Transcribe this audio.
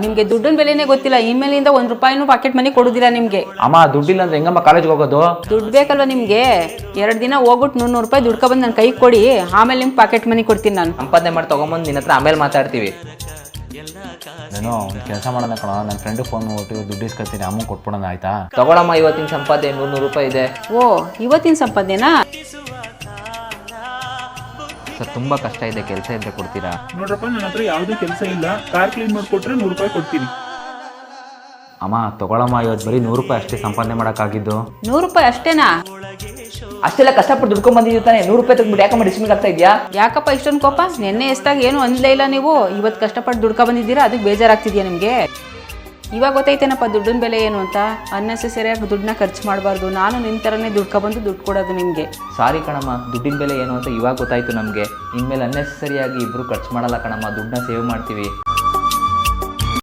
ನಿಮ್ಗೆ ದುಡ್ಡಿನ ಬೆಲೆನೇ ಗೊತ್ತಿಲ್ಲ. ಇಮೇಲಿಂದ 1 ರೂಪಾಯಿನೂ ಪಾಕೆಟ್ ಮನಿ ಕೊಡುದಿಲ್ಲ ನಿಮ್ಗೆ. ಅಮ್ಮ ದುಡ್ಡಿಲ್ಲ ಅಂದ್ರೆ ಹೆಂಗಮ್ಮ ಕಾಲೇಜ್ಗೆ ಹೋಗೋದು? ದುಡ್ಡು ಬೇಕಲ್ವ ನಿಮ್ಗೆ? 2 ದಿನ ಹೋಗ್ಬಿಟ್ಟು 100 ರೂಪಾಯಿ ದುಡ್ಡು ಬಂದು ನನ್ನ ಕೈಗೆ ಕೊಡಿ, ಆಮೇಲೆ ನಿಮ್ಗೆ ಪಾಕೆಟ್ ಮನಿ ಕೊಡ್ತೀನಿ ನಾನು. ಸಂಪಾದನೆ ಮಾಡಿ ತಗೊಂಬಂದು ನಿನ್ನ ಹತ್ರ ಆಮೇಲೆ ಮಾತಾಡ್ತೀವಿ. ಏನೋ ಒಂದು ಕೆಲಸ ಮಾಡೋಣ ಕಣ, ನನ್ನ ಫ್ರೆಂಡ್ ಫೋನ್ ಮಾಡ್ಬಿಟ್ಟು ದುಡ್ಡು ಇಸ್ಕೊತೀನಿ, ಅಮೌಂಟ್ ಕೊಟ್ಬಿಡೋಣ ಆಯ್ತಾ? ತಗೊಳಮ್ಮ, ಇವತ್ತಿನ ಸಂಪಾದನೆ 100 ರೂಪಾಯಿ ಇದೆ. ಓ, ಇವತ್ತಿನ ಸಂಪಾದನೆನಾ? ಸರ್ ತುಂಬಾ ಕಷ್ಟ ಇದೆ, ಕೆಲಸ ಇದ್ರೆ ಕೊಡ್ತೀರಾ? ನೋಡ್ರಪ್ಪ, ನನ್ನ ಹತ್ರ ಯಾವುದೂ ಕೆಲಸ ಇಲ್ಲ. ಕಾರ್ ಕ್ಲೀನ್ ಮಾಡಿಕೊಟ್ರೆ 100 ರೂಪಾಯಿ ಕೊಡ್ತೀನಿ. ಅಮ್ಮ ತಗೊಳಮ್ಮ, ಇವತ್ತು ಬರೀ 100 ರೂಪಾಯಿ ಅಷ್ಟೇ ಸಂಪಾದನೆ ಮಾಡೋಕ್ಕಾಗಿದ್ದು. 100 ರೂಪಾಯಿ ಅಷ್ಟೇನಾ? ಅಷ್ಟೆಲ್ಲ ಕಷ್ಟಪಟ್ಟು ದುಡ್ಕೊಂಡ್ ಬಂದಿದ್ದೀವಿ ತಾನೆ, 100 ರೂಪಾಯಿ ತಗೊಂಡ್ಬಿಟ್ಟು ಯಾಕಮ್ಮ ಡಿಸ್ಮಿಲ್ ಆಗ್ತಾ ಇದೆಯಾ? ಯಾಕಪ್ಪ ಇಷ್ಟೊಂದು ಕೋಪ? ನೆನ್ನೆ ಎಷ್ಟಾಗ ಏನು ಅಂದ್ಲೇ ಇಲ್ಲ ನೀವು. ಇವತ್ತು ಕಷ್ಟಪಟ್ಟು ದುಡ್ಕೊ ಬಂದಿದ್ದೀರಾ, ಅದಕ್ಕೆ ಬೇಜಾರಾಗ್ತಿದ್ಯಾ ನಿಮಗೆ? ಇವಾಗ ಗೊತ್ತೈತೇನಪ್ಪ ದುಡ್ಡಿನ ಬೆಲೆ ಏನು ಅಂತ. ಅನ್ನೆಸೆಸರಿಯಾಗಿ ದುಡ್ಡನ್ನ ಖರ್ಚು ಮಾಡಬಾರ್ದು. ನಾನು ನಿನ್ನ ಥರನೇ ದುಡ್ಕೊ ಬಂದು ದುಡ್ಡು ಕೊಡೋದು ನಿಮಗೆ. ಸಾರಿ ಕಣಮ್ಮ, ದುಡ್ಡಿನ ಬೆಲೆ ಏನು ಅಂತ ಇವಾಗ ಗೊತ್ತಾಯ್ತು ನಮಗೆ. ಇನ್ಮೇಲೆ ಅನ್ನೆಸರಿಯಾಗಿ ಇಬ್ರು ಖರ್ಚು ಮಾಡಲ್ಲ ಕಣಮ್ಮ, ದುಡ್ಡನ್ನ ಸೇವ್ ಮಾಡ್ತೀವಿ.